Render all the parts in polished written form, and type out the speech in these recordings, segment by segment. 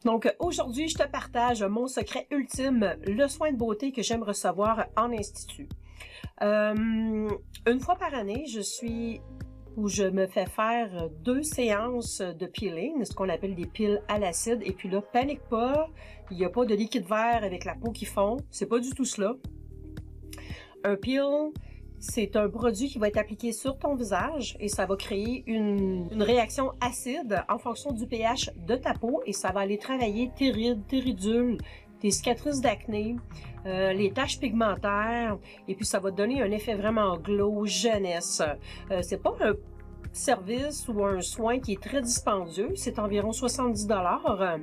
Donc aujourd'hui, je te partage mon secret ultime, le soin de beauté que j'aime recevoir en institut. Une fois par année, je me fais faire 2 séances de peeling, ce qu'on appelle des peels à l'acide. Et puis là, panique pas, il n'y a pas de liquide vert avec la peau qui fond, c'est pas du tout cela. Un peel, c'est un produit qui va être appliqué sur ton visage et ça va créer une réaction acide en fonction du pH de ta peau et ça va aller travailler tes rides, tes ridules, tes cicatrices d'acné, les taches pigmentaires et puis ça va te donner un effet vraiment glow, jeunesse. C'est pas un service ou un soin qui est très dispendieux, c'est environ 70 $,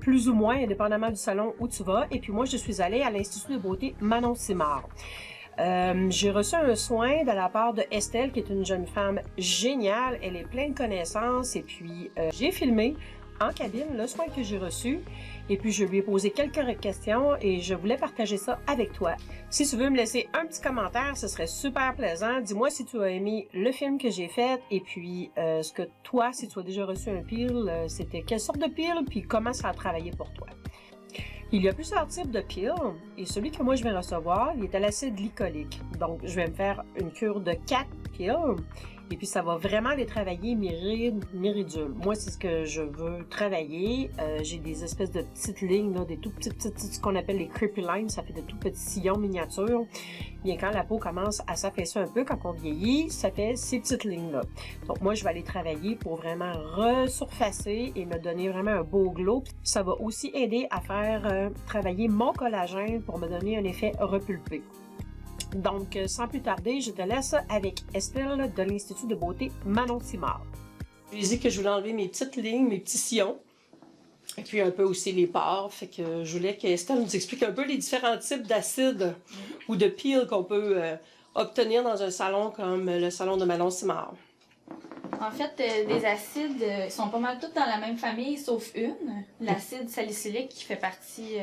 plus ou moins, indépendamment du salon où tu vas. Et puis moi, je suis allée à l'Institut de beauté Manon Simard. J'ai reçu un soin de la part de Estelle, qui est une jeune femme géniale. Elle est pleine de connaissances. Et puis, j'ai filmé en cabine le soin que j'ai reçu. Et puis, je lui ai posé quelques questions et je voulais partager ça avec toi. Si tu veux me laisser un petit commentaire, ce serait super plaisant. Dis-moi si tu as aimé le film que j'ai fait. Et puis, ce que toi, si tu as déjà reçu un peel, c'était quelle sorte de peel, puis comment ça a travaillé pour toi. Il y a plusieurs types de peels et celui que moi je vais recevoir, il est à l'acide glycolique. Donc je vais me faire une cure de 4 peels et puis ça va vraiment aller travailler mes rides, mes ridules. Moi c'est ce que je veux travailler. J'ai des espèces de petites lignes, là, des tout petites, ce qu'on appelle les creepy lines, ça fait de tout petits sillons miniatures. Bien quand la peau commence à s'affaisser un peu, quand on vieillit, ça fait ces petites lignes-là. Donc moi je vais aller travailler pour vraiment resurfacer et me donner vraiment un beau glow. Ça va aussi aider à faire travailler mon collagène pour me donner un effet repulpé. Donc, sans plus tarder, je te laisse avec Estelle de l'Institut de beauté Manon Simard. Je lui ai dit que je voulais enlever mes petites lignes, mes petits sillons, et puis un peu aussi les pores. Fait que je voulais qu'Estelle nous explique un peu les différents types d'acides ou de peels qu'on peut obtenir dans un salon comme le salon de Manon Simard. En fait, des acides sont pas mal tous dans la même famille, sauf une, l'acide salicylique qui fait partie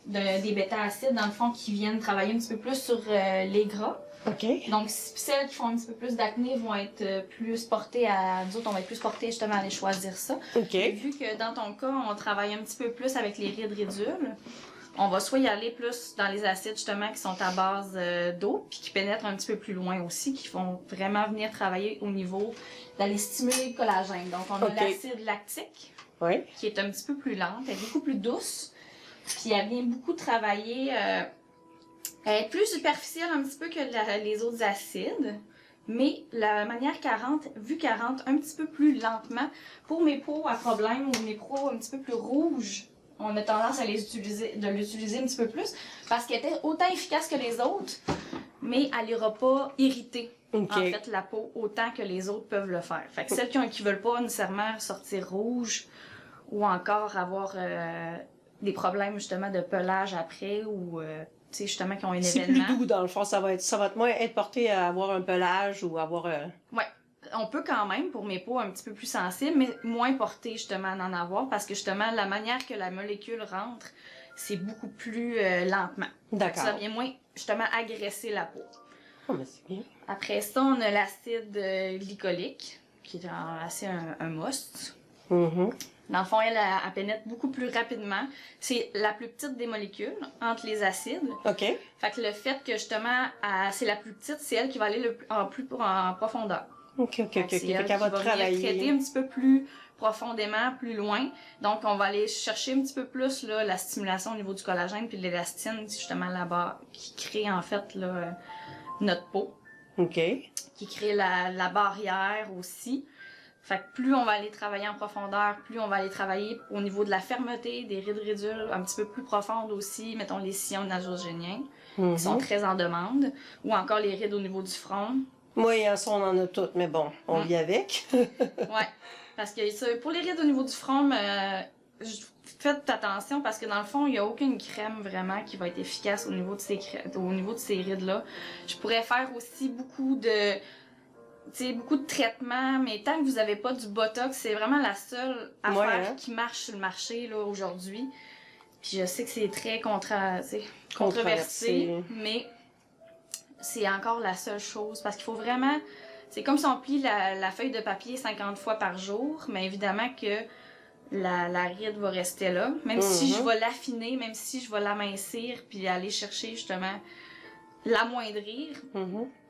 des bêta-acides, dans le fond, qui viennent travailler un petit peu plus sur les gras. OK. Donc, celles qui font un petit peu plus d'acné vont être plus portées à... Nous autres, on va être plus portés justement à aller choisir ça. OK. Vu que dans ton cas, on travaille un petit peu plus avec les rides ridules, on va soit y aller plus dans les acides justement qui sont à base d'eau, puis qui pénètrent un petit peu plus loin aussi, qui vont vraiment venir travailler au niveau d'aller stimuler le collagène. Donc, on a l'acide lactique, qui est un petit peu plus lente, elle est beaucoup plus douce. Puis elle vient beaucoup travailler, elle est plus superficielle un petit peu que les autres acides, mais la manière 40, vu 40 un petit peu plus lentement, pour mes peaux à problème ou mes peaux un petit peu plus rouges, on a tendance à l'utiliser un petit peu plus, parce qu'elle était autant efficace que les autres, mais elle n'ira pas irriter en fait la peau autant que les autres peuvent le faire. Fait que celles qui veulent pas nécessairement sortir rouge ou encore avoir des problèmes justement de pelage après ou tu sais justement qui ont un événement. C'est plus doux dans le fond, ça va être moins être porté à avoir un pelage ou avoir Ouais, on peut quand même pour mes peaux un petit peu plus sensibles, mais moins porté justement à en avoir parce que justement la manière que la molécule rentre, c'est beaucoup plus lentement. D'accord. Ça vient moins justement agresser la peau. Oh mais c'est bien. Après ça, on a l'acide glycolique qui est assez un must. Dans le fond, elle pénètre beaucoup plus rapidement. C'est la plus petite des molécules entre les acides. OK. Fait que le fait que justement, c'est la plus petite, c'est elle qui va aller en profondeur. OK. Fait qu'elle va travailler. Traiter un petit peu plus profondément, plus loin. Donc, on va aller chercher un petit peu plus là, la stimulation au niveau du collagène puis de l'élastine, justement là-bas, qui crée en fait là, notre peau. OK. Qui crée la barrière aussi. Fait que plus on va aller travailler en profondeur, plus on va aller travailler au niveau de la fermeté, des rides ridules, un petit peu plus profondes aussi, mettons les sillons nasogéniens, qui sont très en demande, ou encore les rides au niveau du front. Oui, ça, on en a toutes, mais bon, on vit avec. Ouais, parce que pour les rides au niveau du front, faites attention parce que dans le fond, il n'y a aucune crème vraiment qui va être efficace au niveau de ces rides-là. Je pourrais faire aussi beaucoup de traitements, mais tant que vous n'avez pas du Botox, c'est vraiment la seule affaire qui marche sur le marché là aujourd'hui. Puis je sais que c'est très controversé, mais c'est encore la seule chose parce qu'il faut vraiment... C'est comme si on plie la feuille de papier 50 fois par jour, mais évidemment que la ride va rester là. Même si je vais l'affiner, même si je vais l'amincir, puis aller chercher justement l'amoindrir,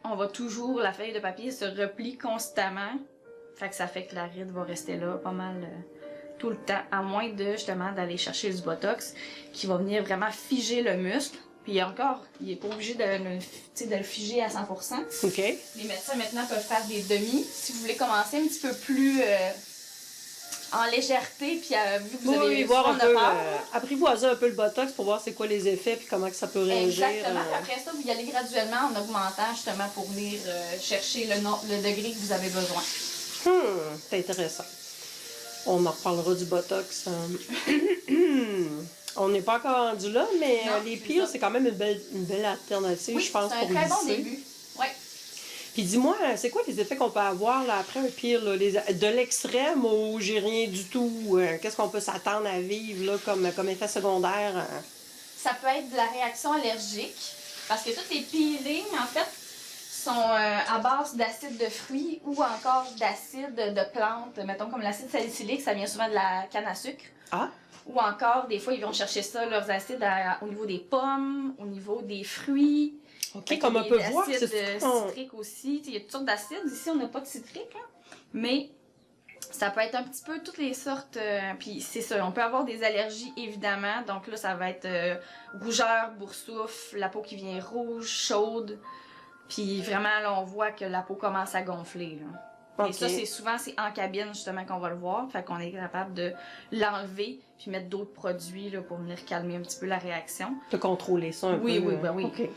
on va toujours, la feuille de papier se replie constamment. Fait que ça fait que la ride va rester là pas mal tout le temps, à moins de justement d'aller chercher du botox qui va venir vraiment figer le muscle. Puis encore, il n'est pas obligé de le figer à 100%. OK. Les médecins maintenant peuvent faire des demi. Si vous voulez commencer un petit peu plus en légèreté, puis vu que vous avez voir un peu, peur, apprivoiser un peu le botox pour voir c'est quoi les effets puis comment que ça peut réagir. Exactement. Puis après ça, vous y allez graduellement en augmentant justement pour venir chercher le degré que vous avez besoin. C'est intéressant. On en reparlera du botox. On n'est pas encore rendu là, mais Non, les c'est pires, ça. c'est quand même une belle alternative, Oui, je pense, c'est un pour très bon lisser. début. Ouais. Puis dis-moi, c'est quoi les effets qu'on peut avoir là, après un pire, là, de l'extrême où j'ai rien du tout? Qu'est-ce qu'on peut s'attendre à vivre là, comme effet secondaire? Ça peut être de la réaction allergique, parce que tous les peelings, en fait, sont à base d'acide de fruits ou encore d'acide de plantes. Mettons comme l'acide salicylique, ça vient souvent de la canne à sucre. Ah! Ou encore, des fois, ils vont chercher ça, leurs acides, au niveau des pommes, au niveau des fruits. OK, comme on peut voir, c'est citrique aussi. Il y a toutes sortes d'acides. Ici, on n'a pas de citrique, là. Mais ça peut être un petit peu toutes les sortes. Puis c'est ça, on peut avoir des allergies, évidemment. Donc là, ça va être rougeur, boursoufle, la peau qui vient rouge, chaude. Puis vraiment, là, on voit que la peau commence à gonfler, là. Okay. Et ça, c'est en cabine, justement, qu'on va le voir. Fait qu'on est capable de l'enlever puis mettre d'autres produits là, pour venir calmer un petit peu la réaction. De contrôler ça un peu. Oui, ben oui. OK.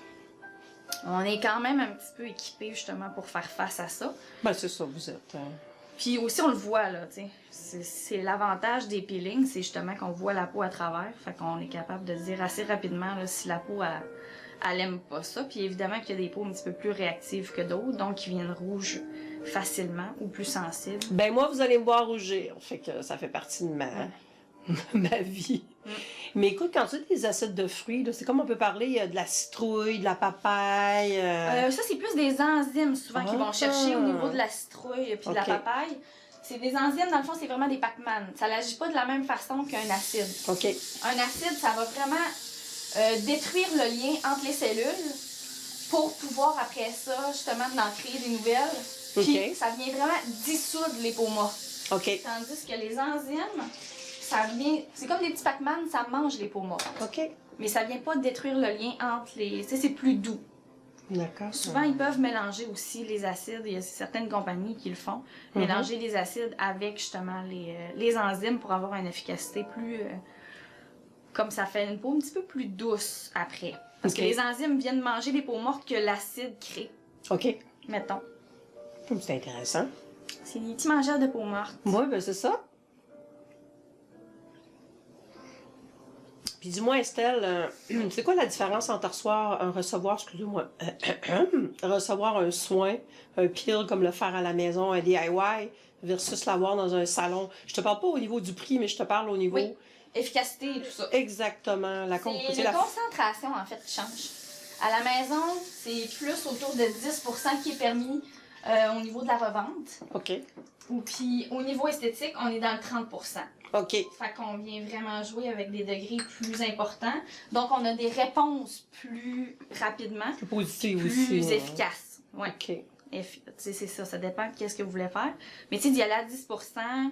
On est quand même un petit peu équipé, justement, pour faire face à ça. Ben, c'est ça, vous êtes. Puis aussi, on le voit, là, tu sais. C'est l'avantage des peelings, c'est justement qu'on voit la peau à travers. Fait qu'on est capable de dire assez rapidement là, si la peau, elle aime pas ça. Puis évidemment qu'il y a des peaux un petit peu plus réactives que d'autres, donc qui viennent rouges facilement ou plus sensibles. Ben moi, vous allez me voir rougir. Fait que ça fait partie de ma vie. Mais écoute, quand tu as des acides de fruits, c'est comme on peut parler de la citrouille, de la papaye. Ça, c'est plus des enzymes souvent qu'ils vont chercher au niveau de la citrouille puis de la papaye. C'est des enzymes, dans le fond, c'est vraiment des Pac-Man. Ça n'agit pas de la même façon qu'un acide. OK. Un acide, ça va vraiment détruire le lien entre les cellules pour pouvoir, après ça, justement, en créer des nouvelles. Puis ça vient vraiment dissoudre les peaux mortes. OK. Tandis que les enzymes, ça vient... C'est comme des petits Pac-Man, ça mange les peaux mortes. OK. Mais ça vient pas détruire le lien entre les... Tu sais, c'est plus doux. D'accord. Souvent, ils peuvent mélanger aussi les acides. Il y a certaines compagnies qui le font. Mélanger les acides avec, justement, les enzymes pour avoir une efficacité plus... comme ça fait une peau un petit peu plus douce après. Parce que les enzymes viennent manger les peaux mortes que l'acide crée. OK. Mettons. C'est intéressant. C'est des petits mangeurs de peau morte. Oui, ben c'est ça. Puis dis-moi, Estelle, c'est quoi la différence entre recevoir un soin, un peel comme le faire à la maison, un DIY, versus l'avoir dans un salon? Je te parle pas au niveau du prix, mais je te parle au niveau... Oui, efficacité et tout ça. Exactement. C'est la concentration, en fait, qui change. À la maison, c'est plus autour de 10% qui est permis au niveau de la revente. OK. Puis au niveau esthétique, on est dans le 30%. OK. Fait qu'on vient vraiment jouer avec des degrés plus importants. Donc, on a des réponses plus rapidement. Plus positives plus aussi. efficaces. Ouais. OK. C'est ça dépend de qu'est-ce que vous voulez faire. Mais tu sais, d'y aller à 10%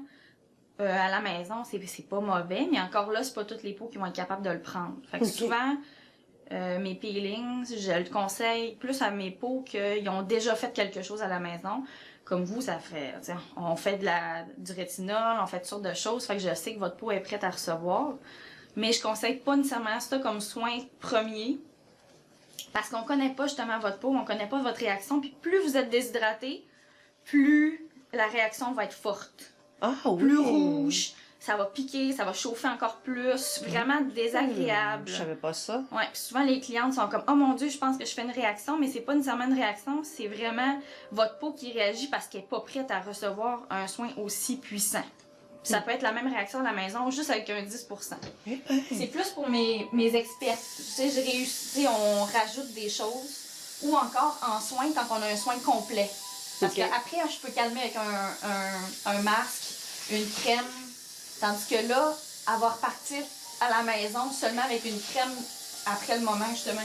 à la maison, c'est pas mauvais. Mais encore là, c'est pas toutes les peaux qui vont être capables de le prendre. Fait que souvent, mes peelings, je le conseille plus à mes peaux qui ont déjà fait quelque chose à la maison. Comme vous, ça fait, on fait du rétinol, on fait toutes sortes de choses, fait que je sais que votre peau est prête à recevoir. Mais je conseille pas nécessairement ça comme soin premier, parce qu'on connaît pas justement votre peau, on connaît pas votre réaction, puis plus vous êtes déshydraté, plus la réaction va être forte. Ah oui! Plus rouge, ça va piquer, ça va chauffer encore plus, vraiment désagréable. Je savais pas ça. Ouais, puis souvent les clientes sont comme « Oh mon Dieu, je pense que je fais une réaction », mais c'est pas nécessairement une réaction, c'est vraiment votre peau qui réagit parce qu'elle est pas prête à recevoir un soin aussi puissant. Puis ça peut être la même réaction à la maison, juste avec un 10%. C'est plus pour mes experts. Tu sais, j'ai réussi, on rajoute des choses, ou encore en soin quand on a un soin complet. Parce qu'après, je peux calmer avec un masque, une crème, Tandis que là, elle va repartir à la maison seulement avec une crème après le moment justement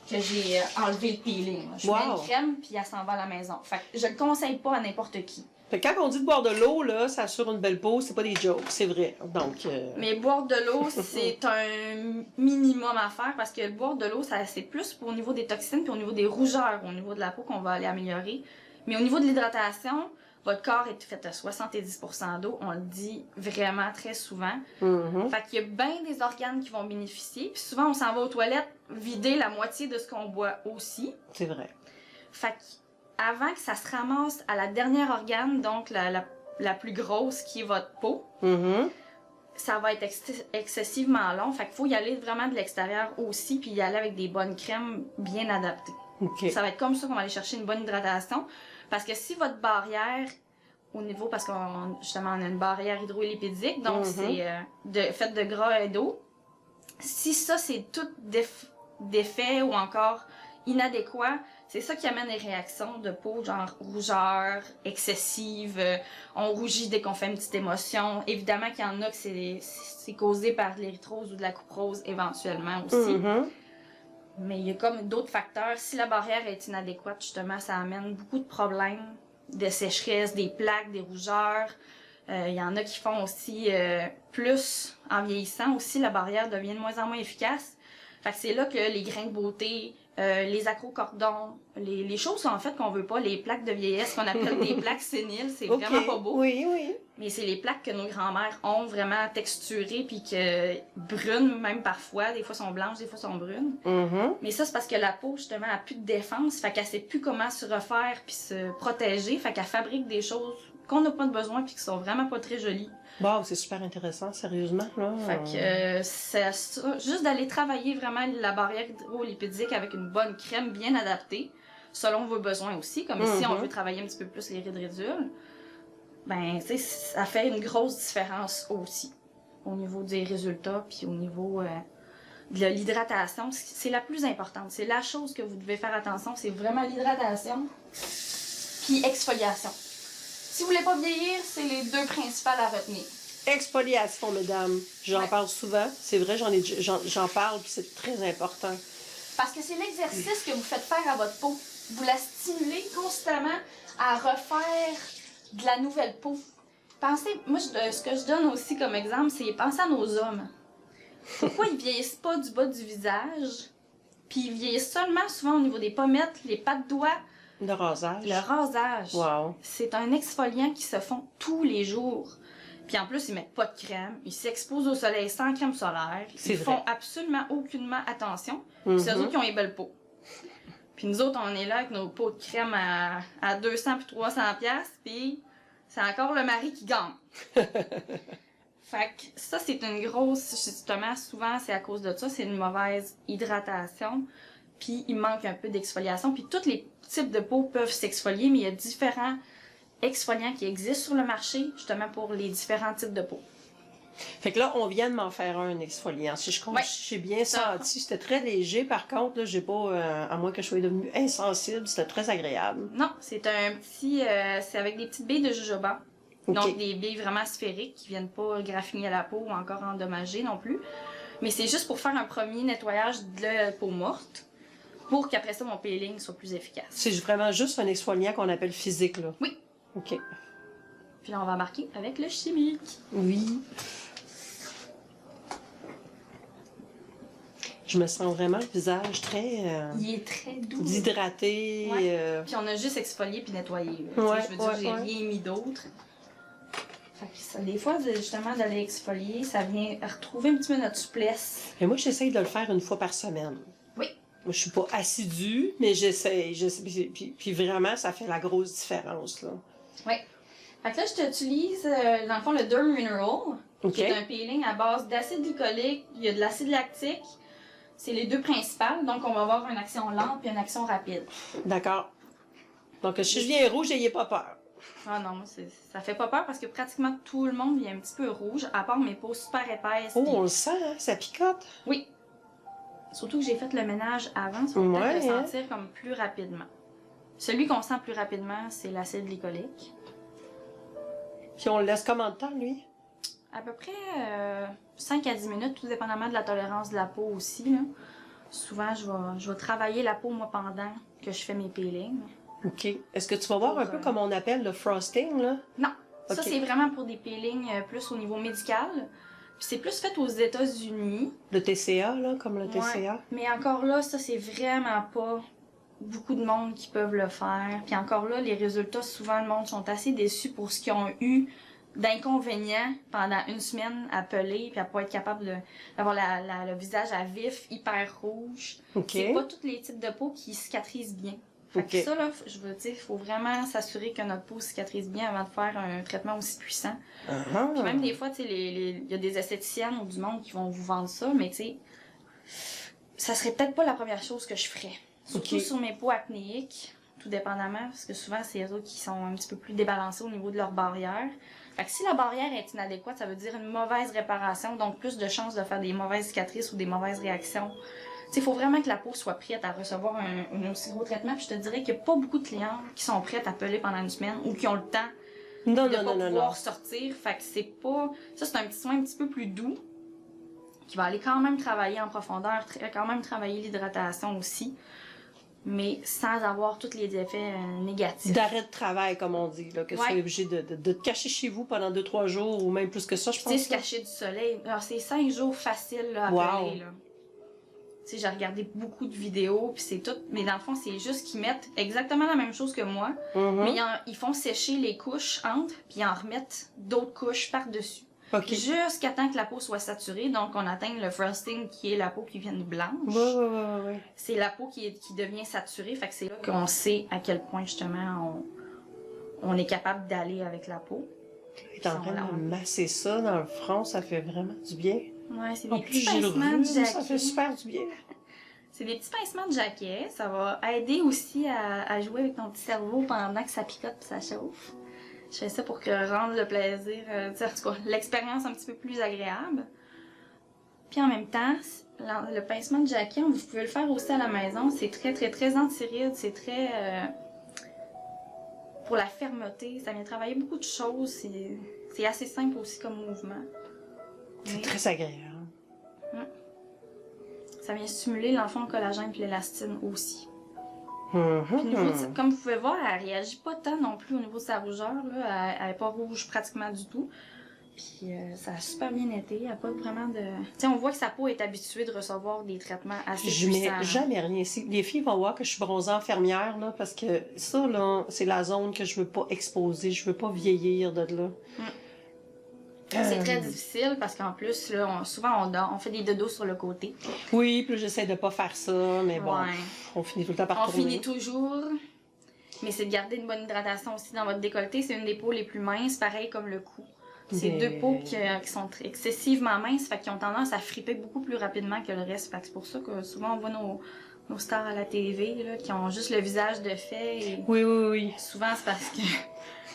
que j'ai enlevé le peeling. Je mets une crème puis elle s'en va à la maison. Fait que je le conseille pas à n'importe qui. Fait que quand on dit de boire de l'eau, là, ça assure une belle peau, c'est pas des jokes, c'est vrai. Donc, Mais boire de l'eau, c'est un minimum à faire parce que boire de l'eau, c'est plus pour au niveau des toxines puis au niveau des rougeurs, au niveau de la peau qu'on va aller améliorer. Mais au niveau de l'hydratation, votre corps est fait à 70% d'eau, on le dit vraiment très souvent. Fait qu'il y a bien des organes qui vont bénéficier. Puis souvent, on s'en va aux toilettes vider la moitié de ce qu'on boit aussi. C'est vrai. Fait qu'avant que ça se ramasse à la dernière organe, donc la plus grosse qui est votre peau, ça va être excessivement long. Fait qu'il faut y aller vraiment de l'extérieur aussi, puis y aller avec des bonnes crèmes bien adaptées. Okay. Ça va être comme ça qu'on va aller chercher une bonne hydratation. Parce que si votre barrière, au niveau, parce qu'on justement on a une barrière hydrolipidique, donc c'est fait de gras et d'eau. Si ça c'est tout défait ou encore inadéquat, c'est ça qui amène les réactions de peau, genre rougeur, excessive, on rougit dès qu'on fait une petite émotion. Évidemment qu'il y en a que c'est causé par l'érythrose ou de la couperose éventuellement aussi. Mais il y a comme d'autres facteurs. Si la barrière est inadéquate, justement, ça amène beaucoup de problèmes, de sécheresse, des plaques, des rougeurs. Il y en a qui font aussi plus en vieillissant aussi, la barrière devient de moins en moins efficace. Fait que c'est là que les grains de beauté, les acrocordons, les choses en fait qu'on veut pas, les plaques de vieillesse qu'on appelle des plaques séniles, c'est vraiment pas beau. Oui. Mais c'est les plaques que nos grands-mères ont vraiment texturées puis que brunes même parfois, des fois sont blanches, des fois sont brunes. Mais ça c'est parce que la peau justement a plus de défense, fait qu'elle sait plus comment se refaire puis se protéger, fait qu'elle fabrique des choses qu'on n'a pas de besoin puis qui sont vraiment pas très jolies. Wow, c'est super intéressant, sérieusement, là. Fait que c'est ça, juste d'aller travailler vraiment la barrière hydrolipidique avec une bonne crème bien adaptée, selon vos besoins aussi, comme si on veut travailler un petit peu plus les rides ridules, ben, tu sais, ça fait une grosse différence aussi, au niveau des résultats, puis au niveau de l'hydratation. C'est la plus importante, c'est la chose que vous devez faire attention, c'est vraiment l'hydratation, puis exfoliation. Si vous voulez pas vieillir, c'est les deux principales à retenir. Exfoliation, mesdames. J'en parle souvent. C'est vrai, j'en parle, puis c'est très important. Parce que c'est l'exercice que vous faites faire à votre peau. Vous la stimulez constamment à refaire de la nouvelle peau. Pensez, moi, ce que je donne aussi comme exemple, c'est penser à nos hommes. Pourquoi ils vieillissent pas du bas du visage? Puis ils vieillissent seulement souvent au niveau des pommettes, les pattes doigts. Le rasage. Le rasage. Wow. C'est un exfoliant qui se font tous les jours. Puis en plus, ils mettent pas de crème. Ils s'exposent au soleil sans crème solaire. Ils font absolument aucunement attention. Puis c'est eux autres qui ont les belles peaux. Puis nous autres, on est là avec nos pots de crème à 200 puis 300 piastres. Puis c'est encore le mari qui gagne. Fait que ça, c'est une grosse... Justement, souvent, c'est à cause de ça. C'est une mauvaise hydratation. Puis il manque un peu d'exfoliation. Puis tous les types de peau peuvent s'exfolier, mais il y a différents exfoliants qui existent sur le marché, justement pour les différents types de peau. Fait que là, on vient de m'en faire un exfoliant. Si j'ai bien senti, c'était très léger. Par contre, là, j'ai pas, à moins que je sois devenue insensible, c'était très agréable. Non, c'est un petit, c'est avec des petites billes de jojoba. Donc des billes vraiment sphériques qui viennent pas graffiner la peau ou encore endommager non plus. Mais c'est juste pour faire un premier nettoyage de la peau morte, pour qu'après ça, mon peeling soit plus efficace. C'est vraiment juste un exfoliant qu'on appelle physique, là? Oui. OK. Puis là, on va marquer avec le chimique. Oui. Je me sens vraiment le visage très... Il est très doux. Dhydraté. Ouais. Puis on a juste exfolié puis nettoyé. Ouais, je veux dire, j'ai rien mis d'autre. Fait que ça, des fois, justement, d'aller exfolier, ça vient retrouver un petit peu notre souplesse. Et moi, j'essaye de le faire une fois par semaine. Oui. Moi, je suis pas assidue, mais j'essaye. Puis vraiment, ça fait la grosse différence, là. Oui. Fait que là, je t'utilise, dans le fond, le Derm Mineral, qui est un peeling à base d'acide glycolique, il y a de l'acide lactique. C'est les deux principales, donc on va avoir une action lente et une action rapide. D'accord. Donc, si je viens rouge, n'ayez pas peur. Ah non, moi, ça fait pas peur parce que pratiquement tout le monde vient un petit peu rouge, à part mes peaux super épaisses. Oh, on le sent, hein? Ça picote. Oui. Surtout que j'ai fait le ménage avant, ça va peut-être le sentir comme plus rapidement. Celui qu'on sent plus rapidement, c'est l'acide glycolique. Puis on le laisse combien de temps, lui? À peu près 5 à 10 minutes, tout dépendamment de la tolérance de la peau aussi. Là. Souvent, je vais travailler la peau, moi, pendant que je fais mes peelings. OK. Est-ce que tu vas voir un peu comme on appelle le frosting, là? Non. Ok. Ça, c'est vraiment pour des peelings plus au niveau médical. Puis c'est plus fait aux États-Unis. Le TCA, là, comme le Ouais. TCA? Mais encore là, ça, c'est vraiment pas beaucoup de monde qui peuvent le faire. Puis encore là, les résultats, souvent, le monde sont assez déçus pour ce qu'ils ont eu d'inconvénients pendant une semaine à peler, puis à pas être capable d'avoir le visage à vif, hyper rouge. OK. C'est pas tous les types de peau qui cicatrisent bien. Fait que ça, là, je veux dire, il faut vraiment s'assurer que notre peau cicatrise bien avant de faire un traitement aussi puissant. Puis même des fois, tu sais, il y a des esthéticiennes ou du monde qui vont vous vendre ça, mais tu sais, ça serait peut-être pas la première chose que je ferais. Surtout sur mes peaux acnéiques, tout dépendamment, parce que souvent, c'est eux autres qui sont un petit peu plus débalancés au niveau de leur barrière. Fait que si la barrière est inadéquate, ça veut dire une mauvaise réparation, donc plus de chances de faire des mauvaises cicatrices ou des mauvaises réactions. Il faut vraiment que la peau soit prête à recevoir un aussi gros traitement. Puis je te dirais qu'il n'y a pas beaucoup de clients qui sont prêtes à peler pendant une semaine ou qui ont le temps de pouvoir sortir. Fait que c'est pas... Ça, c'est un petit soin un petit peu plus doux qui va aller quand même travailler en profondeur, quand même travailler l'hydratation aussi, mais sans avoir tous les effets négatifs. D'arrêt de travail, comme on dit, là, que tu sois obligé de te cacher chez vous pendant 2-3 jours ou même plus que ça, je pense. Tu sais, se cacher du soleil. Alors, c'est 5 jours faciles là, à peler, là. Tu sais, j'ai regardé beaucoup de vidéos, puis c'est tout. Mais dans le fond, c'est juste qu'ils mettent exactement la même chose que moi, mais ils font sécher les couches entre, puis ils en remettent d'autres couches par-dessus. Okay. Jusqu'à temps que la peau soit saturée, donc on atteigne le frosting qui est la peau qui vient de blanche. Ouais. C'est la peau qui devient saturée, fait que c'est là qu'on sait à quel point justement on est capable d'aller avec la peau. Et t'es en train de masser ça dans le front, ça fait vraiment du bien. Ouais, c'est des petits pincements de jaquet. Ça fait super du bien. C'est des petits pincements de jaquet. Ça va aider aussi à jouer avec ton petit cerveau pendant que ça picote et ça chauffe. Je fais ça pour rendre le plaisir, en tout cas, l'expérience un petit peu plus agréable. Puis en même temps, le pincement de jaquet, vous pouvez le faire aussi à la maison. C'est très anti-ride. C'est très... pour la fermeté. Ça vient travailler beaucoup de choses. C'est assez simple aussi comme mouvement. C'est très agréable. Ça vient stimuler l'enfant au collagène et l'élastine aussi. Puis comme vous pouvez voir, elle réagit pas tant non plus au niveau de sa rougeur. Là. Elle n'est pas rouge pratiquement du tout. Puis ça a super bien été. Il n'y a pas vraiment de... Tu sais, on voit que sa peau est habituée de recevoir des traitements assez puissants. Je mets jamais rien ici. Les filles vont voir que je suis bronzée infirmière, là, parce que ça, là, c'est la zone que je veux pas exposer. Je veux pas vieillir de là. C'est très difficile parce qu'en plus, là, souvent on fait des dodos sur le côté. Oui, puis j'essaie de pas faire ça, mais bon, on finit tout le temps par tourner. On finit toujours, mais c'est de garder une bonne hydratation aussi dans votre décolleté. C'est une des peaux les plus minces, pareil comme le cou. C'est deux peaux qui sont excessivement minces, fait qu'ils ont tendance à friper beaucoup plus rapidement que le reste. Fait que c'est pour ça que souvent on voit nos stars à la TV là, qui ont juste le visage de fait. Et oui. Souvent c'est parce que...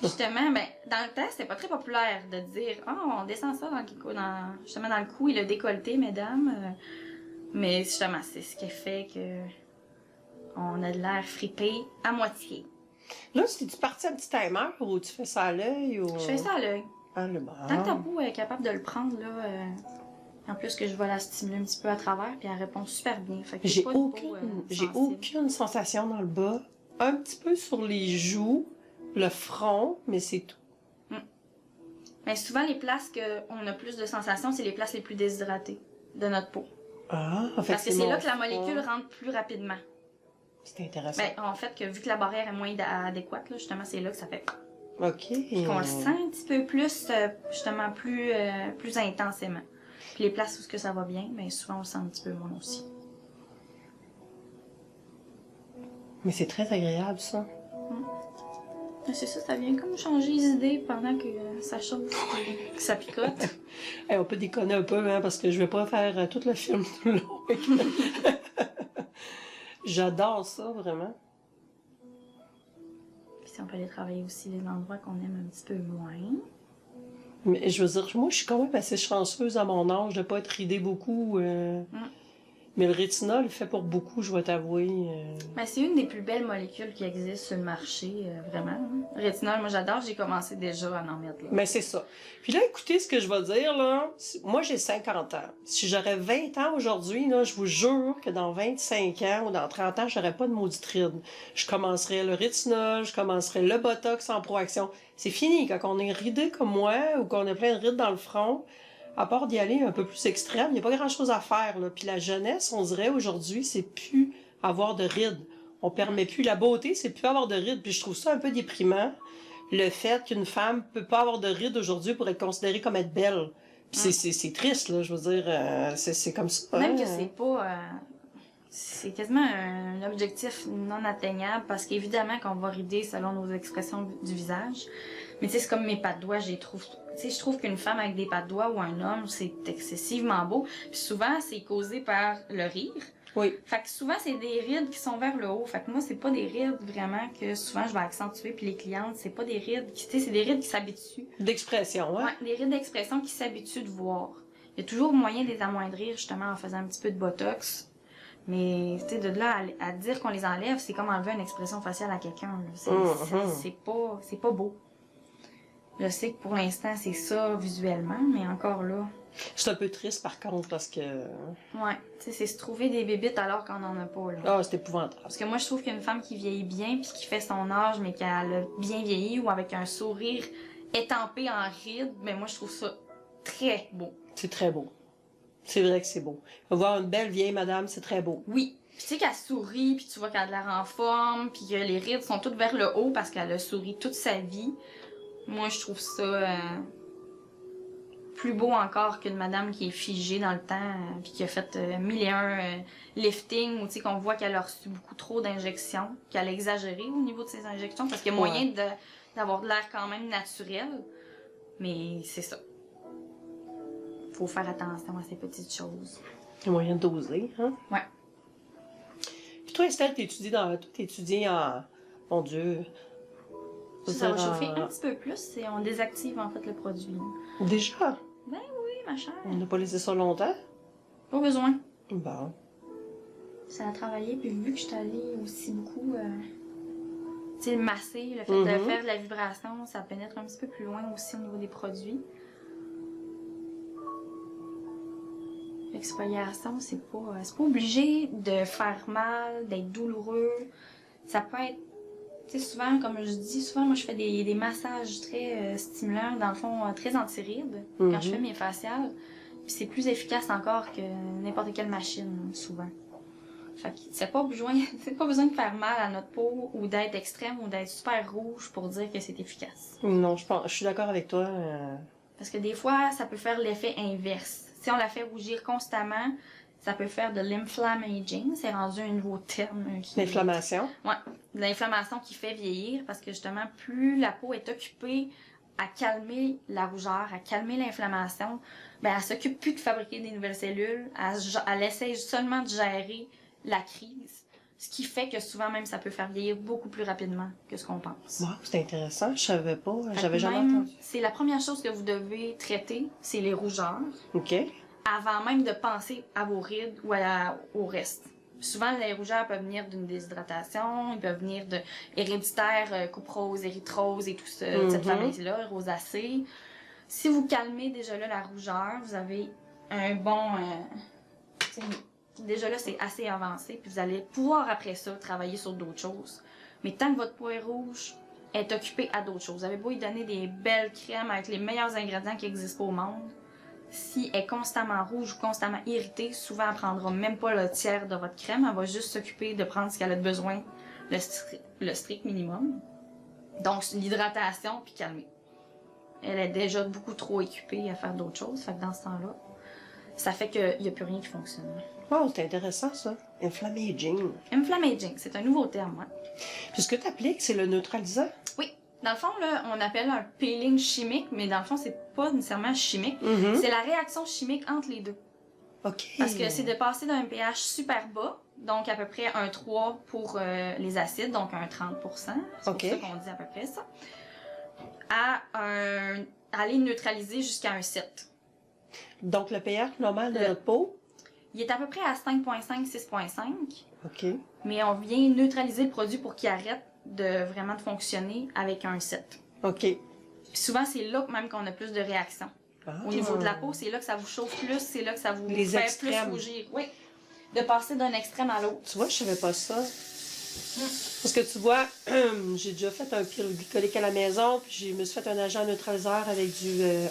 Justement, ben, dans le temps, c'était pas très populaire de dire « Oh, on descend ça justement dans le cou et le décolleté, mesdames. Mais justement, c'est ce qui fait que on a de l'air fripé à moitié. Là, tu parti un petit timer ou tu fais ça à l'œil? Ou... Je fais ça à l'œil. Ah, tant que ta peau est capable de le prendre, là, en plus que je vais la stimuler un petit peu à travers, puis elle répond super bien. J'ai aucune sensation dans le bas. Un petit peu sur les joues. Le front, mais c'est tout. Mais souvent, les places qu'on a plus de sensations, c'est les places les plus déshydratées de notre peau. Ah, en fait, parce que c'est là que la molécule rentre plus rapidement. C'est intéressant. Ben, en fait, que vu que la barrière est moins adéquate, là, justement, c'est là que ça fait. OK. Puis qu'on le sent un petit peu plus, justement, plus intensément. Puis les places où ça va bien, ben, souvent, on le sent un petit peu moins aussi. Mais c'est très agréable, ça. C'est ça, ça vient comme changer les idées pendant que ça chauffe, que ça picote. Hey, on peut déconner un peu, hein, parce que je vais pas faire tout le film tout le long. J'adore ça, vraiment. Puis si on peut aller travailler aussi les endroits qu'on aime un petit peu moins. Mais je veux dire, moi, je suis quand même assez chanceuse à mon âge de pas être ridée beaucoup. Mais le rétinol fait pour beaucoup, je vais t'avouer. Ben, c'est une des plus belles molécules qui existent sur le marché, vraiment. Hein. Rétinol, moi j'adore, j'ai commencé déjà à en mettre. Là. Mais c'est ça. Puis là, écoutez ce que je vais dire, là. Moi, j'ai 50 ans. Si j'aurais 20 ans aujourd'hui, là, je vous jure que dans 25 ans ou dans 30 ans, j'aurais pas de maudite ride. Je commencerais le rétinol, je commencerais le botox en proaction. C'est fini. Quand on est ridé comme moi ou qu'on a plein de rides dans le front, à part d'y aller un peu plus extrême, il n'y a pas grand-chose à faire, là. Puis la jeunesse, on dirait aujourd'hui, c'est plus avoir de rides. On permet plus la beauté, c'est plus avoir de rides. Puis je trouve ça un peu déprimant, le fait qu'une femme peut pas avoir de rides aujourd'hui pour être considérée comme être belle. Puis c'est triste, là, je veux dire, c'est comme ça. Même hein. que c'est pas... c'est quasiment un objectif non atteignable parce qu'évidemment qu'on va rider selon nos expressions du visage. Mais tu sais, c'est comme mes pas de doigts, je trouve qu'une femme avec des pas de doigts ou un homme, c'est excessivement beau. Puis souvent, c'est causé par le rire. Oui. Fait que souvent, c'est des rides qui sont vers le haut. Fait que moi, c'est pas des rides vraiment que souvent je vais accentuer. Puis les clientes, c'est pas des rides qui, tu sais, c'est des rides qui s'habituent. D'expression, hein? Ouais, des rides d'expression qui s'habituent de voir. Il y a toujours moyen de les amoindrir, justement, en faisant un petit peu de botox. Mais, tu sais, de là à dire qu'on les enlève, c'est comme enlever une expression faciale à quelqu'un. C'est pas beau. Je sais que pour l'instant, c'est ça visuellement, mais encore là. C'est un peu triste, par contre, parce que... Ouais, tu sais, c'est se trouver des bébites alors qu'on en a pas, là. Ah, c'est épouvantable. Parce que moi, je trouve qu'une femme qui vieillit bien, puis qui fait son âge, mais qui a bien vieilli, ou avec un sourire étampé en rides, ben moi, je trouve ça très beau. C'est très beau. C'est vrai que c'est beau. Voir une belle vieille madame, c'est très beau. Oui. Puis tu sais qu'elle sourit, puis tu vois qu'elle a de l'air en forme, puis que les rides sont toutes vers le haut parce qu'elle a souri toute sa vie. Moi, je trouve ça plus beau encore qu'une madame qui est figée dans le temps, puis qui a fait 1001 lifting, ou tu sais qu'on voit qu'elle a reçu beaucoup trop d'injections, qu'elle a exagéré au niveau de ses injections, parce qu'il y a moyen d'avoir de l'air quand même naturel. Mais c'est ça. Faut faire attention à ces petites choses. Il y a moyen de doser, hein? Ouais. Puis toi, Estelle, t'étudies en... Mon Dieu... Ça va chauffer un petit peu plus et on désactive en fait le produit. Déjà? Ben oui, ma chère. On n'a pas laissé ça longtemps? Pas besoin. Bon. Ça a travaillé, puis vu que je suis allée aussi beaucoup, tu sais, masser, le fait de faire de la vibration, ça pénètre un petit peu plus loin aussi au niveau des produits. L'exfoliation, c'est pas obligé de faire mal, d'être douloureux. Ça peut être, tu sais, souvent, comme je dis, souvent, moi, je fais des massages très stimulants, dans le fond, très anti-rides, quand je fais mes faciales. Puis c'est plus efficace encore que n'importe quelle machine, souvent. Fait que c'est pas besoin de faire mal à notre peau, ou d'être extrême, ou d'être super rouge pour dire que c'est efficace. Non, je suis d'accord avec toi. Parce que des fois, ça peut faire l'effet inverse. Si on la fait rougir constamment, ça peut faire de l'inflammaging. C'est rendu un nouveau terme. L'inflammation? Ouais, de l'inflammation qui fait vieillir, parce que justement, plus la peau est occupée à calmer la rougeur, à calmer l'inflammation, ben elle s'occupe plus de fabriquer des nouvelles cellules, elle essaie seulement de gérer la crise, ce qui fait que souvent même ça peut faire vieillir beaucoup plus rapidement que ce qu'on pense. Wow, c'est intéressant, je savais pas, j'avais jamais entendu. C'est la première chose que vous devez traiter, c'est les rougeurs. OK. Avant même de penser à vos rides ou au reste. Souvent, les rougeurs peuvent venir d'une déshydratation, ils peuvent venir de héréditaire, couperose, érythrose et tout ça, cette famille-là, rosacée. Si vous calmez déjà là la rougeur, vous avez un bon... déjà là, c'est assez avancé, puis vous allez pouvoir après ça travailler sur d'autres choses. Mais tant que votre peau est rouge, elle est occupée à d'autres choses. Vous avez beau y donner des belles crèmes avec les meilleurs ingrédients qui existent au monde. Si elle est constamment rouge ou constamment irritée, souvent elle prendra même pas le tiers de votre crème. Elle va juste s'occuper de prendre ce qu'elle a besoin, le strict minimum. Donc l'hydratation puis calmer. Elle est déjà beaucoup trop occupée à faire d'autres choses. Fait que dans ce temps-là, ça fait qu'il n'y a plus rien qui fonctionne. Wow, c'est intéressant ça. Inflammaging. Inflammaging, c'est un nouveau terme, ouais. Puis ce que tu appliques, c'est le neutralisant? Oui. Dans le fond, là, on appelle un peeling chimique, mais dans le fond, c'est pas nécessairement chimique. C'est la réaction chimique entre les deux. OK. Parce que c'est de passer d'un pH super bas, donc à peu près un 3 pour les acides, donc un 30%. C'est pour ça qu'on dit à peu près ça. À aller neutraliser jusqu'à un 7. Donc le pH normal de notre peau? Il est à peu près à 5.5, 6.5. OK. Mais on vient neutraliser le produit pour qu'il arrête de vraiment de fonctionner avec un 7. OK. Puis souvent, c'est là même qu'on a plus de réactions. Ah. Au niveau de la peau, c'est là que ça vous chauffe plus, c'est là que ça vous Les fait extrêmes. plus rougir. Oui. De passer d'un extrême à l'autre. Tu vois, je savais pas ça. Parce que tu vois, j'ai déjà fait un pile glycolique à la maison, puis je me suis fait un agent neutraliseur avec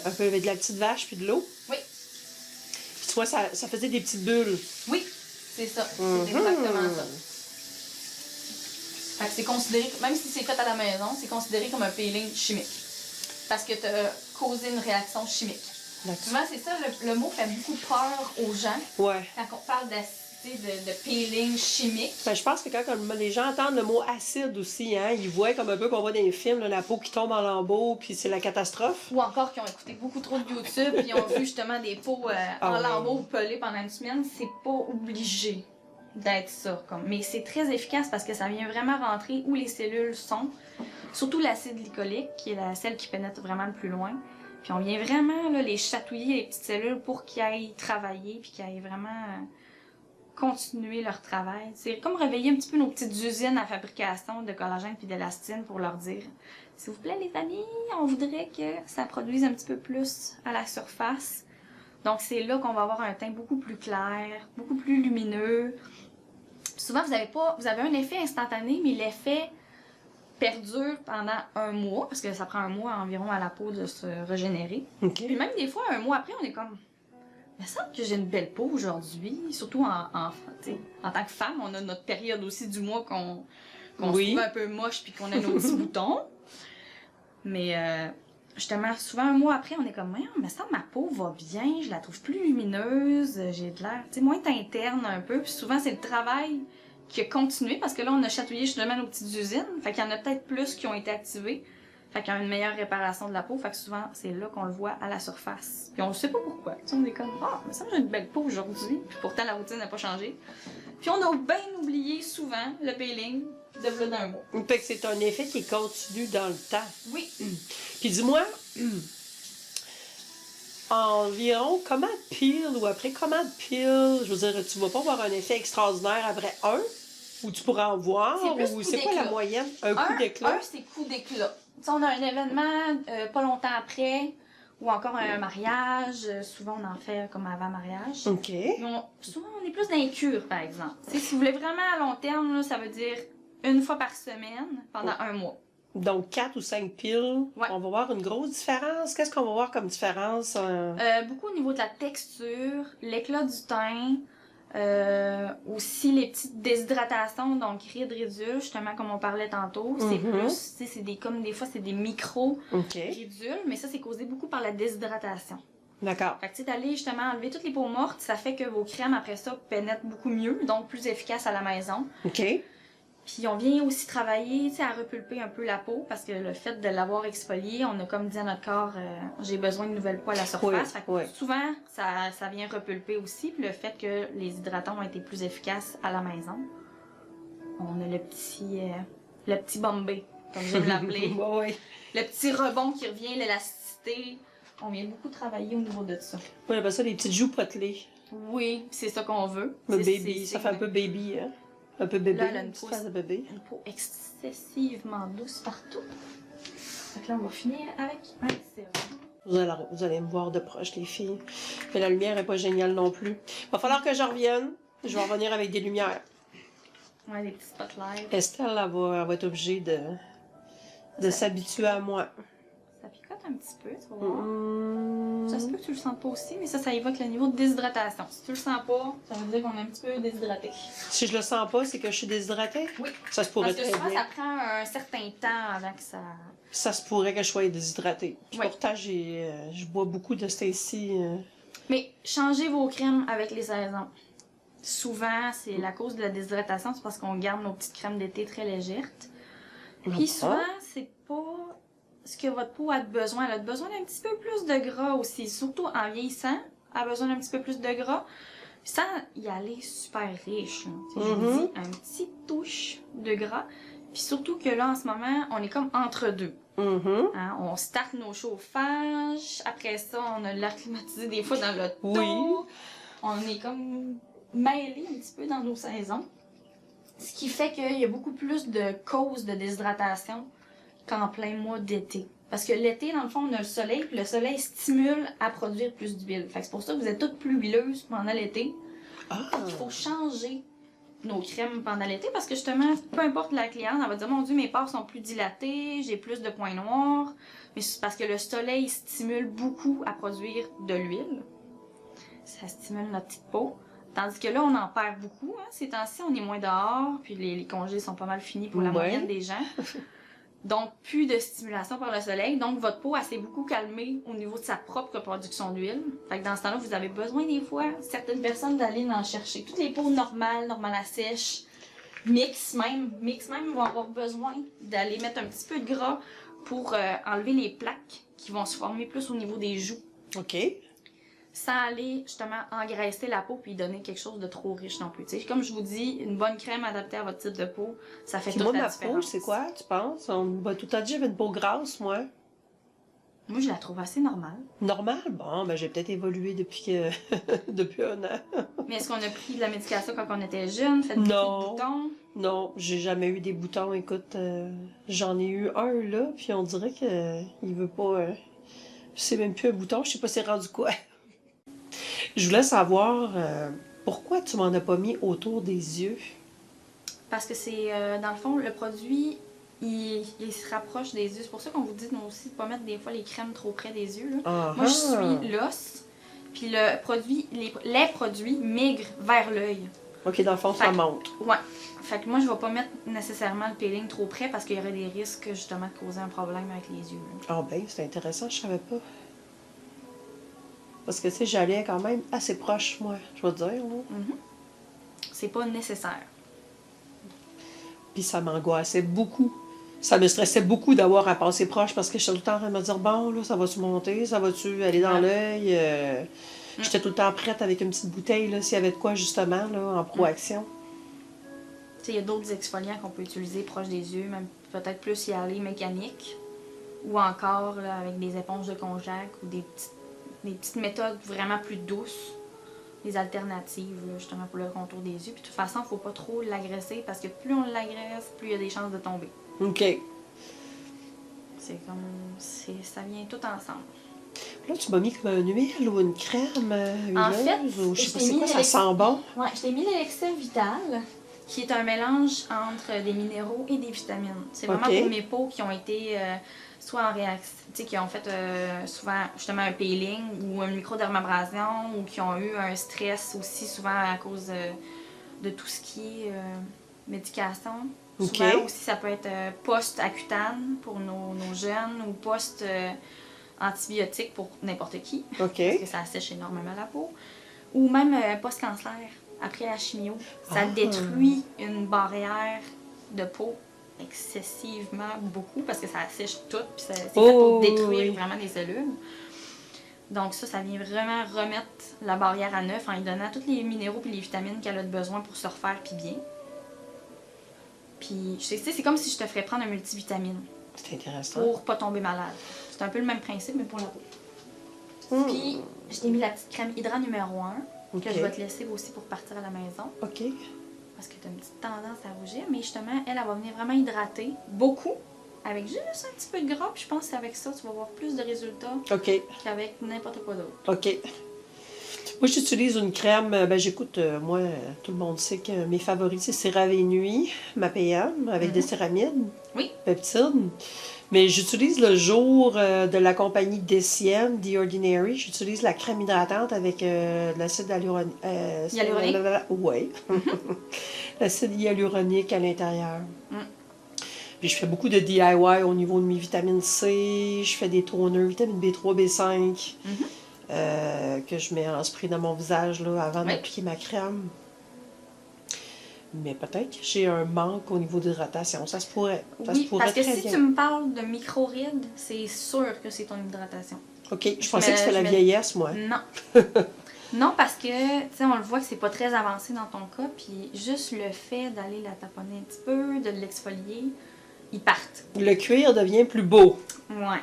un peu avec de la petite vache puis de l'eau. Oui. Puis tu vois, ça faisait des petites bulles. Oui, c'est ça. C'est exactement ça. Fait que c'est considéré, même si c'est fait à la maison, c'est considéré comme un peeling chimique. Parce que tu as causé une réaction chimique. D'accord. Souvent, c'est ça, le mot fait beaucoup peur aux gens. Ouais. Quand on parle de peeling chimique. Ben, je pense que quand les gens entendent le mot acide aussi, hein, ils voient comme un peu qu'on voit dans les films, là, la peau qui tombe en lambeaux, puis c'est la catastrophe. Ou encore qui ont écouté beaucoup trop de YouTube puis ont vu justement des peaux en ouais. lambeaux pelés pendant une semaine. C'est pas obligé d'être ça. Mais c'est très efficace parce que ça vient vraiment rentrer où les cellules sont. Surtout l'acide glycolique, qui est celle qui pénètre vraiment le plus loin. Puis on vient vraiment là, les chatouiller, les petites cellules, pour qu'ils aillent travailler puis qu'ils aillent vraiment continuer leur travail. C'est comme réveiller un petit peu nos petites usines à fabrication de collagène puis d'élastine pour leur dire « S'il vous plaît les amis, on voudrait que ça produise un petit peu plus à la surface. » Donc c'est là qu'on va avoir un teint beaucoup plus clair, beaucoup plus lumineux. Souvent vous avez un effet instantané, mais l'effet perdure pendant un mois, parce que ça prend un mois environ à la peau de se régénérer. OK. Puis même des fois, un mois après, on est comme... Il me semble que j'ai une belle peau aujourd'hui, surtout en tant que femme, on a notre période aussi du mois qu'on se trouve un peu moche puis qu'on a nos petits boutons. Mais justement, souvent un mois après, on est comme, il me semble que ma peau va bien, je la trouve plus lumineuse, j'ai de l'air, moins interne un peu. Puis souvent, c'est le travail qui a continué parce que là, on a chatouillé justement nos petites usines. Fait qu'il y en a peut-être plus qui ont été activées. Fait qu'il y a une meilleure réparation de la peau. Fait que souvent, c'est là qu'on le voit à la surface. Puis on ne sait pas pourquoi. T'sais, on est comme, mais ça, j'ai une belle peau aujourd'hui. Puis pourtant, la routine n'a pas changé. Puis on a bien oublié souvent le peeling de v'là d'un mois. Fait que c'est un effet qui continue dans le temps. Oui. Puis dis-moi, environ comment de peel ou après comment de peel, je veux dire, tu vas pas avoir un effet extraordinaire après un, ou tu pourras en voir, ou c'est quoi la moyenne? Un coup d'éclat? Un, c'est coup d'éclat. T'sais, on a un événement pas longtemps après, ou encore un mariage. Souvent, on en fait comme avant mariage. OK. Souvent, on est plus dans les cures, par exemple. T'sais, si vous voulez vraiment à long terme, là, ça veut dire une fois par semaine pendant un mois. Donc, 4 ou 5 piles, ouais. On va voir une grosse différence. Qu'est-ce qu'on va voir comme différence? Beaucoup au niveau de la texture, l'éclat du teint, aussi les petites déshydratations, donc rides, ridules, justement comme on parlait tantôt. C'est plus, c'est des fois c'est des micro-ridules, mais ça c'est causé beaucoup par la déshydratation. D'accord. Fait que tu sais, d'aller justement enlever toutes les peaux mortes, ça fait que vos crèmes après ça pénètrent beaucoup mieux, donc plus efficaces à la maison. OK. Puis on vient aussi travailler, tu sais, à repulper un peu la peau, parce que le fait de l'avoir exfoliée, on a comme dit à notre corps, j'ai besoin de nouvelles peaux à la surface. Fait que souvent, ça vient repulper aussi. Puis le fait que les hydratants ont été plus efficaces à la maison, on a le petit Bombay, comme j'aime l'appeler. Le petit rebond qui revient, l'élasticité. On vient beaucoup travailler au niveau de ça. On appelle ça des petites joues potelées. Oui, c'est ça qu'on veut. Baby, ça fait un peu baby, hein? Un peu bébé, là, elle a une peau excessivement douce partout. Donc là, on va finir avec un sérum. Vous allez me voir de proche, les filles. Mais la lumière est pas géniale non plus. Va falloir que je revienne. Je vais revenir avec des lumières. Ouais, des petits spotlights. Estelle, elle va être obligée de s'habituer à moi. Ça picote un petit peu, tu vas voir. Ça se peut que tu le sens pas aussi, mais ça évoque le niveau de déshydratation. Si tu le sens pas, ça veut dire qu'on est un petit peu déshydraté. Si je le sens pas, c'est que je suis déshydratée? Oui. Ça se pourrait très bien. Parce que souvent, ça prend un certain temps avant que ça... Ça se pourrait que je sois déshydratée. Puis pourtant, je bois beaucoup de Stacy. Mais changez vos crèmes avec les saisons. Souvent, c'est la cause de la déshydratation, c'est parce qu'on garde nos petites crèmes d'été très légères. Puis souvent, c'est pas ce que votre peau a besoin. Elle a besoin d'un petit peu plus de gras aussi. Surtout en vieillissant, elle a besoin d'un petit peu plus de gras. Sans y aller super riche. Je vous dis, un petit touche de gras. Puis surtout que là, en ce moment, on est comme entre deux. Hein, on starte nos chauffages. Après ça, on a l'air climatisé des fois dans le dos. On est comme mêlés un petit peu dans nos saisons. Ce qui fait qu'il y a beaucoup plus de causes de déshydratation qu'en plein mois d'été. Parce que l'été, dans le fond, on a le soleil, puis le soleil stimule à produire plus d'huile. Fait que c'est pour ça que vous êtes toutes plus huileuses pendant l'été. Il faut changer nos crèmes pendant l'été parce que justement, peu importe la cliente, elle va dire mon Dieu, mes pores sont plus dilatés, j'ai plus de points noirs. Mais c'est parce que le soleil stimule beaucoup à produire de l'huile. Ça stimule notre petite peau. Tandis que là, on en perd beaucoup. Hein. Ces temps-ci, on est moins dehors, puis les congés sont pas mal finis pour la moyenne des gens. Donc, plus de stimulation par le soleil. Donc, votre peau, elle s'est beaucoup calmée au niveau de sa propre production d'huile. Fait que dans ce temps-là, vous avez besoin des fois, certaines personnes, d'aller en chercher. Toutes les peaux normales à sèche, mix même, vont avoir besoin d'aller mettre un petit peu de gras pour enlever les plaques qui vont se former plus au niveau des joues. OK. Sans aller justement engraisser la peau puis donner quelque chose de trop riche non plus. T'sais, comme je vous dis, une bonne crème adaptée à votre type de peau, ça fait toute la différence. Moi, ma peau, c'est quoi, tu penses? On m'a tout le temps dit que j'avais une peau grasse, moi. Moi, je la trouve assez normale. Normale? Bon, ben j'ai peut-être évolué depuis depuis un an. Mais est-ce qu'on a pris de la médication quand on était jeune? Fait des boutons? Non, j'ai jamais eu des boutons. Écoute, j'en ai eu un là, puis on dirait que il veut pas... c'est même plus un bouton, je sais pas c'est rendu quoi. Je voulais savoir pourquoi tu m'en as pas mis autour des yeux? Parce que c'est, dans le fond, le produit, il se rapproche des yeux. C'est pour ça qu'on vous dit, nous aussi, de pas mettre des fois les crèmes trop près des yeux. Là. Moi, je suis l'os, puis le produit, les produits migrent vers l'œil. OK, dans le fond, ça monte. Ouais. Fait que moi, je vais pas mettre nécessairement le peeling trop près parce qu'il y aurait des risques, justement, de causer un problème avec les yeux. Ah ben, c'est intéressant, je savais pas. Parce que, tu sais, j'allais quand même assez proche, moi, je vais te dire. C'est pas nécessaire. Puis ça m'angoissait beaucoup. Ça me stressait beaucoup d'avoir à passer proche parce que j'étais tout le temps en train de me dire, bon, là, ça va-tu monter, ça va-tu aller dans l'œil? J'étais tout le temps prête avec une petite bouteille, là, s'il y avait de quoi, justement, là, en proaction. Tu sais, il y a d'autres exfoliants qu'on peut utiliser proche des yeux, même peut-être plus y aller mécanique. Ou encore, là, avec des éponges de konjac ou des petites méthodes vraiment plus douces, des alternatives là, justement pour le contour des yeux. Puis de toute façon, il ne faut pas trop l'agresser parce que plus on l'agresse, plus il y a des chances de tomber. OK. C'est comme... ça vient tout ensemble. Là, tu m'as mis comme une huile ou une crème huileuse, en fait, ou je sais pas c'est quoi, ça sent bon? Ouais, je t'ai mis l'Elixir Vital, qui est un mélange entre des minéraux et des vitamines. C'est vraiment pour mes peaux qui ont été... soit en réaction, tu sais, qui ont fait souvent justement un peeling ou une microdermabrasion ou qui ont eu un stress aussi souvent à cause de tout ce qui est médication. Souvent aussi ça peut être post-accutane pour nos jeunes ou post-antibiotique pour n'importe qui. Parce que ça assèche énormément la peau. Ou même post-cancer, après la chimio. Ça détruit une barrière de peau excessivement beaucoup parce que ça assèche tout puis c'est fait pour détruire vraiment les cellules. Donc ça vient vraiment remettre la barrière à neuf en lui donnant tous les minéraux et les vitamines qu'elle a besoin pour se refaire puis bien. Puis c'est comme si je te ferais prendre un multivitamine. C'est intéressant. Pour pas tomber malade. C'est un peu le même principe mais pour la peau. Puis je t'ai mis la petite crème Hydra numéro 1 que je vais te laisser aussi pour partir à la maison. OK. Parce que tu as une petite tendance à rougir, mais justement, elle va venir vraiment hydrater beaucoup, avec juste un petit peu de gras, puis je pense qu'avec ça, tu vas avoir plus de résultats qu'avec n'importe quoi d'autre. OK. Moi, j'utilise une crème, ben j'écoute, moi, tout le monde sait que mes favoris, c'est CeraVe Nuit, ma PM, avec des céramides, peptides. Mais j'utilise le jour de la compagnie Decienne, The Ordinary, j'utilise la crème hydratante avec de l'acide hyaluronique. Oui. L'acide hyaluronique à l'intérieur. Puis je fais beaucoup de DIY au niveau de mes vitamines C, je fais des toners, vitamine B3, B5, que je mets en spray dans mon visage là, avant d'appliquer ma crème. Mais peut-être que j'ai un manque au niveau d'hydratation. Ça se pourrait. Ça se pourrait parce que si tu me parles de micro-rides, c'est sûr que c'est ton hydratation. OK. Je pensais que c'était la vieillesse, moi. Non. Non, parce que, tu sais, on le voit que c'est pas très avancé dans ton cas, puis juste le fait d'aller la taponner un petit peu, de l'exfolier, ils partent. Le cuir devient plus beau. Ouais.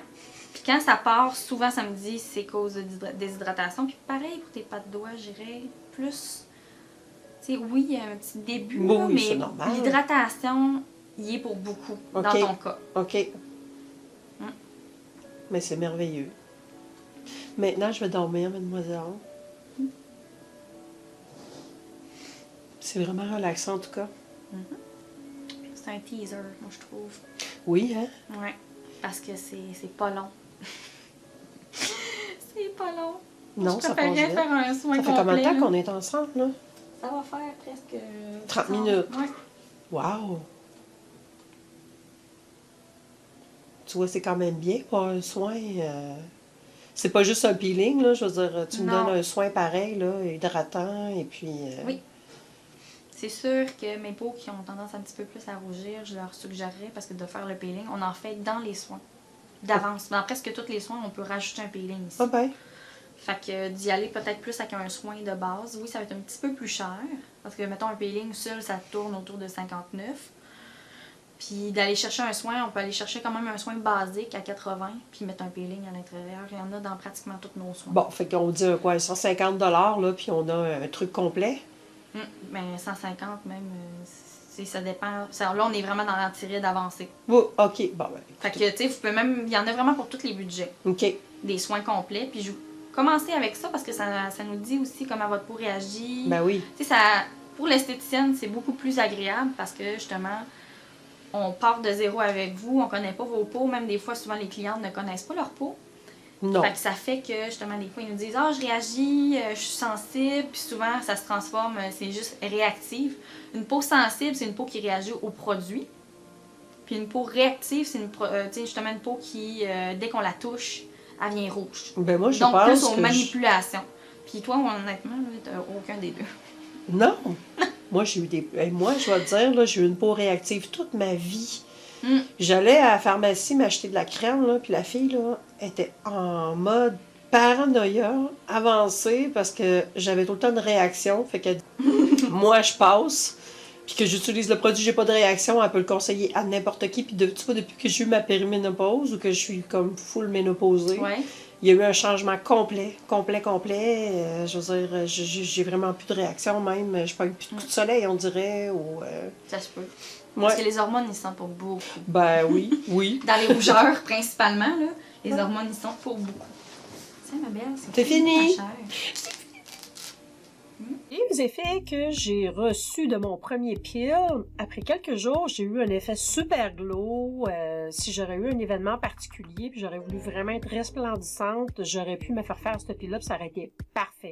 Puis quand ça part, souvent ça me dit c'est cause de déshydratation. Puis pareil pour tes pattes de doigts, j'irais plus Tu sais, oui, il y a un petit début, Oui, là, oui, c'est mais normal. l'hydratation, il est pour beaucoup, dans OK. ton cas. OK. Mais c'est merveilleux. Maintenant, je vais dormir, mademoiselle. C'est vraiment relaxant, en tout cas. C'est un teaser, moi, je trouve. Oui, hein? Ouais, parce que c'est pas long. C'est pas long. Non, je ça passe préférerais vite. faire un soin Ça fait complet. combien de temps là. qu'on est ensemble, là? Ça va faire presque... 30 minutes. Ouais. Wow! Tu vois, c'est quand même bien pour un soin. C'est pas juste un peeling, là. Je veux dire, tu me Non. donnes un soin pareil, là, hydratant, et puis... Oui. C'est sûr que mes peaux qui ont tendance un petit peu plus à rougir, je leur suggérerais, parce que de faire le peeling, on en fait dans les soins, d'avance. Dans presque tous les soins, on peut rajouter un peeling ici. Ah ben, Fait que d'y aller peut-être plus avec un soin de base, oui, ça va être un petit peu plus cher. Parce que, mettons, un peeling seul, ça tourne autour de 59. Puis d'aller chercher un soin, on peut aller chercher quand même un soin basique à 80, puis mettre un peeling à l'intérieur. Il y en a dans pratiquement tous nos soins. bon, fait qu'on dit quoi, 150 $, là, puis on a un truc complet. Mais 150 même, ça dépend. Là, on est vraiment dans l'antiride avancé. Oui, OK, bon, ben, Fait que, tu sais, vous pouvez même... Il y en a vraiment pour tous les budgets. OK. Des soins complets. Puis je commencer avec ça parce que ça nous dit aussi comment votre peau réagit. Ben oui. Tu sais, pour l'esthéticienne, c'est beaucoup plus agréable parce que, justement, on part de zéro avec vous, on connaît pas vos peaux. Même des fois, souvent, les clientes ne connaissent pas leur peau. Non. Fait que ça fait que, justement, des fois, ils nous disent « Ah, je réagis, je suis sensible. » Puis souvent, ça se transforme, c'est juste réactif. Une peau sensible, c'est une peau qui réagit au produit. Puis une peau réactive, c'est justement une peau qui, dès qu'on la touche, elle vient rouge. Ben moi, je Donc, pense plus aux que manipulations. Puis toi, honnêtement, t'as aucun des deux. Non! Moi, j'ai eu des... moi, je vais te dire, là, j'ai eu une peau réactive toute ma vie. J'allais à la pharmacie m'acheter de la crème, là, puis la fille, là, était en mode paranoïa avancée parce que j'avais tout le temps de réaction. Fait que moi, je passe, puis que j'utilise le produit, j'ai pas de réaction, elle peut le conseiller à n'importe qui. Puis tu vois, depuis que j'ai eu ma périménopause ou que je suis comme full ménopausée, Ouais. il y a eu un changement complet. Je veux dire, j'ai vraiment plus de réaction même. Je prends plus de coups de soleil, on dirait. Ou, Ça se peut. ouais. Parce que les hormones, ils sont pour beaucoup. Ben oui, oui. Dans les rougeurs, principalement, là, les hormones, ils sont pour beaucoup. Tiens, ma belle, C'est fini. cher. Et les effets que j'ai reçus de mon premier peel, après quelques jours, j'ai eu un effet super glow. Si j'aurais eu un événement particulier, puis j'aurais voulu vraiment être resplendissante, j'aurais pu me faire ce peel-là, puis ça aurait été parfait.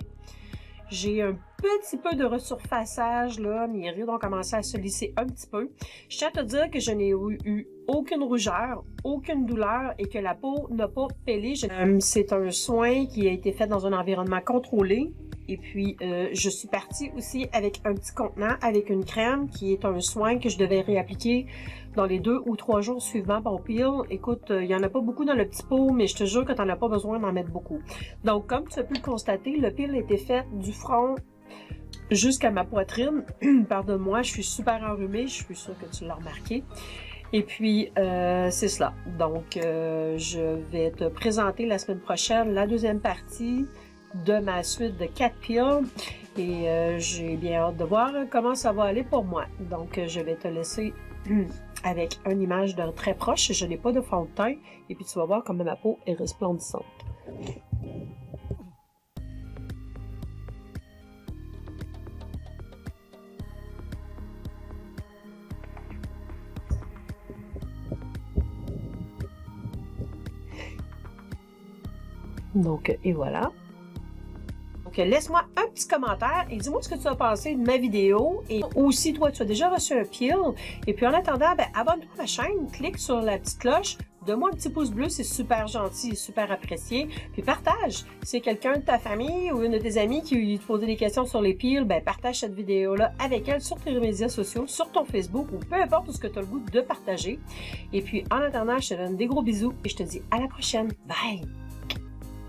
J'ai un petit peu de resurfaçage, là, mes rides ont commencé à se lisser un petit peu. Je tiens à te dire que je n'ai eu aucune rougeur, aucune douleur et que la peau n'a pas pelé. C'est un soin qui a été fait dans un environnement contrôlé. Et puis, je suis partie aussi avec un petit contenant, avec une crème qui est un soin que je devais réappliquer dans les 2 ou 3 jours suivants. Bon, peel, écoute, il n'y en a pas beaucoup dans le petit pot, mais je te jure que tu n'en as pas besoin d'en mettre beaucoup. Donc, comme tu as pu le constater, le peel a été fait du front jusqu'à ma poitrine. Pardonne-moi, je suis super enrhumée, je suis sûre que tu l'as remarqué. Et puis, c'est cela. Donc, je vais te présenter la semaine prochaine la deuxième partie de ma suite de 4 peels et j'ai bien hâte de voir comment ça va aller pour moi. Donc, je vais te laisser avec une image de très proche. Je n'ai pas de fond de teint et puis tu vas voir comment ma peau est resplendissante. Donc, et voilà. Donc, laisse-moi un petit commentaire et dis-moi ce que tu as pensé de ma vidéo. Et aussi, toi, tu as déjà reçu un peel. Et puis, en attendant, ben, abonne-toi à ma chaîne, clique sur la petite cloche, donne-moi un petit pouce bleu, c'est super gentil et super apprécié. Puis, partage. Si quelqu'un de ta famille ou une de tes amies qui te posait des questions sur les peels, ben, partage cette vidéo-là avec elle sur tes médias sociaux, sur ton Facebook ou peu importe ce que tu as le goût de partager. Et puis, en attendant, je te donne des gros bisous et je te dis à la prochaine. Bye!